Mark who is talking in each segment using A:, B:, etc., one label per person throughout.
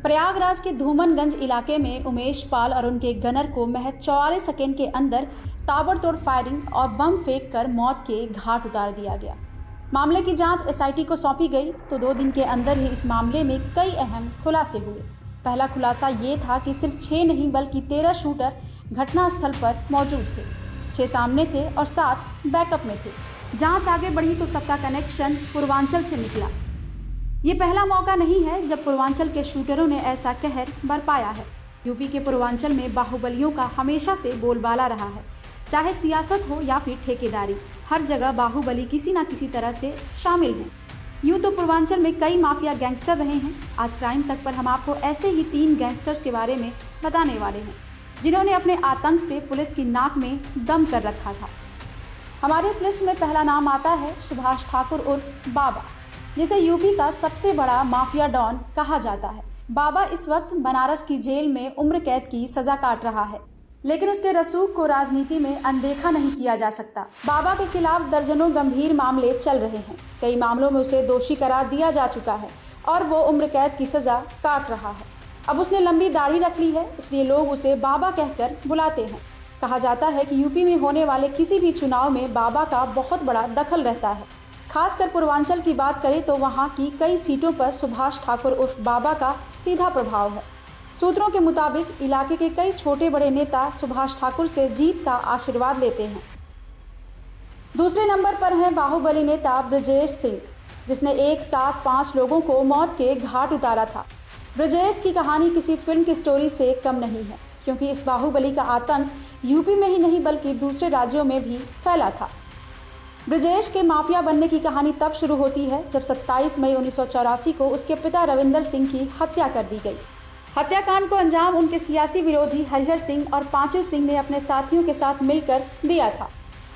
A: प्रयागराज के धूमनगंज इलाके में उमेश पाल और उनके गनर को महज 44 सेकेंड के अंदर ताबड़तोड़ फायरिंग और बम फेंक कर मौत के घाट उतार दिया गया। मामले की जांच एसआईटी को सौंपी गई तो 2 दिन के अंदर ही इस मामले में कई अहम खुलासे हुए। पहला खुलासा ये था कि सिर्फ 6 नहीं बल्कि 13 शूटर घटनास्थल पर मौजूद थे। 6 सामने थे और 7 बैकअप में थे। जांच आगे बढ़ी तो सबका कनेक्शन पूर्वांचल से निकला। ये पहला मौका नहीं है जब पूर्वांचल के शूटरों ने ऐसा कहर बरपाया है। यूपी के पूर्वांचल में बाहुबलियों का हमेशा से बोलबाला रहा है। चाहे सियासत हो या फिर ठेकेदारी, हर जगह बाहुबली किसी न किसी तरह से शामिल हैं। यूँ तो पूर्वांचल में कई माफिया गैंगस्टर रहे हैं। आज क्राइम तक पर हम आपको ऐसे ही 3 गैंगस्टर्स के बारे में बताने वाले हैं जिन्होंने अपने आतंक से पुलिस की नाक में दम कर रखा था। हमारी इस लिस्ट में पहला नाम आता है सुभाष ठाकुर उर्फ बाबा, जिसे यूपी का सबसे बड़ा माफिया डॉन कहा जाता है। बाबा इस वक्त बनारस की जेल में उम्र कैद की सजा काट रहा है, लेकिन उसके रसूख को राजनीति में अनदेखा नहीं किया जा सकता। बाबा के खिलाफ दर्जनों गंभीर मामले चल रहे हैं। कई मामलों में उसे दोषी करार दिया जा चुका है और वो उम्र कैद की सजा काट रहा है। अब उसने लंबी दाढ़ी रख ली है, इसलिए लोग उसे बाबा कहकर बुलाते हैं। कहा जाता है कि यूपी में होने वाले किसी भी चुनाव में बाबा का बहुत बड़ा दखल रहता है। खासकर पूर्वांचल की बात करें तो वहां की कई सीटों पर सुभाष ठाकुर उर्फ बाबा का सीधा प्रभाव है। सूत्रों के मुताबिक इलाके के कई छोटे बड़े नेता सुभाष ठाकुर से जीत का आशीर्वाद लेते हैं। दूसरे नंबर पर है बाहुबली नेता ब्रजेश सिंह, जिसने एक साथ 5 लोगों को मौत के घाट उतारा था। ब्रजेश की कहानी किसी फिल्म की स्टोरी से कम नहीं है, क्योंकि इस बाहुबली का आतंक यूपी में ही नहीं बल्कि दूसरे राज्यों में भी फैला था। ब्रजेश के माफिया बनने की कहानी तब शुरू होती है जब 27 मई 1984 को उसके पिता रविंदर सिंह की हत्या कर दी गई। हत्याकांड को अंजाम उनके सियासी विरोधी हरिहर सिंह और पांचू सिंह ने अपने साथियों के साथ मिलकर दिया था।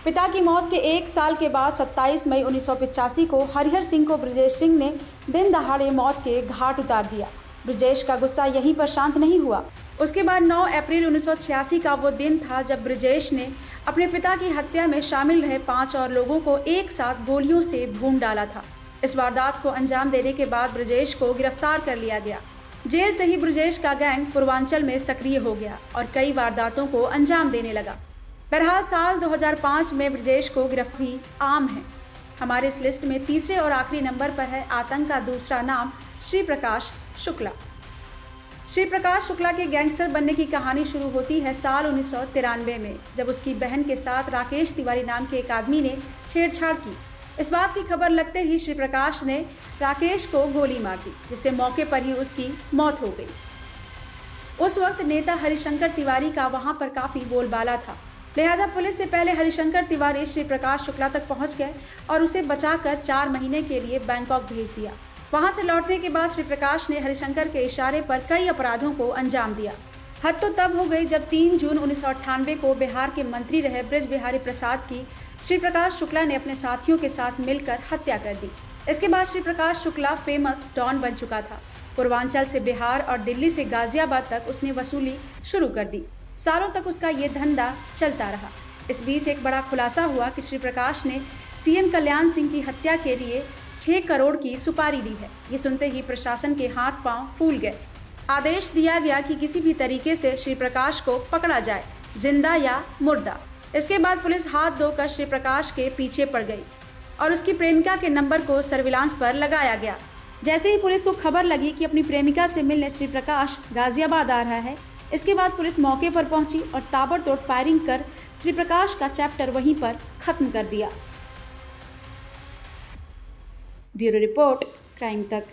A: पिता की मौत के 1 साल के बाद 27 मई 1985 को हरिहर सिंह को ब्रजेश सिंह ने दिन दहाड़े मौत के घाट उतार दिया। ब्रजेश का गुस्सा यहीं पर शांत नहीं हुआ। उसके बाद 9 अप्रैल 1986 का वो दिन था जब ब्रजेश ने अपने पिता की हत्या में शामिल रहे 5 और लोगों को एक साथ गोलियों से भून डाला था। इस वारदात को अंजाम देने के बाद ब्रजेश को गिरफ्तार कर लिया गया। जेल से ही ब्रजेश का गैंग पूर्वांचल में सक्रिय हो गया और कई वारदातों को अंजाम देने लगा। बहरहाल साल 2005 में ब्रजेश को गिरफ्तारी आम है। हमारे इस लिस्ट में तीसरे और आखिरी नंबर पर है आतंक का दूसरा नाम श्री प्रकाश शुक्ला। श्री प्रकाश शुक्ला के गैंगस्टर बनने की कहानी शुरू होती है साल 1993 में, जब उसकी बहन के साथ राकेश तिवारी नाम के एक आदमी ने छेड़छाड़ की। इस बात की खबर लगते ही श्री प्रकाश ने राकेश को गोली मार दी, जिससे मौके पर ही उसकी मौत हो गई। उस वक्त नेता हरिशंकर तिवारी का वहां पर काफ़ी बोलबाला था, लिहाजा पुलिस से पहले हरिशंकर तिवारी श्री प्रकाश शुक्ला तक पहुंच गए और उसे बचाकर 4 महीने के लिए बैंकॉक भेज दिया। वहां से लौटने के बाद श्री प्रकाश ने हरिशंकर के इशारे पर कई अपराधों को अंजाम दिया। हद तो तब हो गई जब 3 जून 1998 को बिहार के मंत्री रहे बृज बिहारी प्रसाद की श्री प्रकाश शुक्ला ने अपने साथियों के साथ मिलकर हत्या कर दी। इसके बाद श्री प्रकाश शुक्ला फेमस डॉन बन चुका था। पूर्वांचल से बिहार और दिल्ली से गाजियाबाद तक उसने वसूली शुरू कर दी। सालों तक उसका ये धंधा चलता रहा। इस बीच एक बड़ा खुलासा हुआ कि श्री प्रकाश ने सीएम कल्याण सिंह की हत्या के लिए 6 करोड़ की सुपारी दी है। ये सुनते ही प्रशासन के हाथ पांव फूल गए। आदेश दिया गया कि किसी भी तरीके से श्री प्रकाश को पकड़ा जाए, जिंदा या मुर्दा। इसके बाद पुलिस हाथ धोकर श्री प्रकाश के पीछे पड़ गई और उसकी प्रेमिका के नंबर को सर्विलांस पर लगाया गया। जैसे ही पुलिस को खबर लगी कि अपनी प्रेमिका से मिलने श्री प्रकाश गाजियाबाद आ रहा है, इसके बाद पुलिस मौके पर पहुंची और ताबड़तोड़ फायरिंग कर श्री प्रकाश का चैप्टर वहीं पर खत्म कर दिया। ब्यूरो रिपोर्ट, क्राइम तक।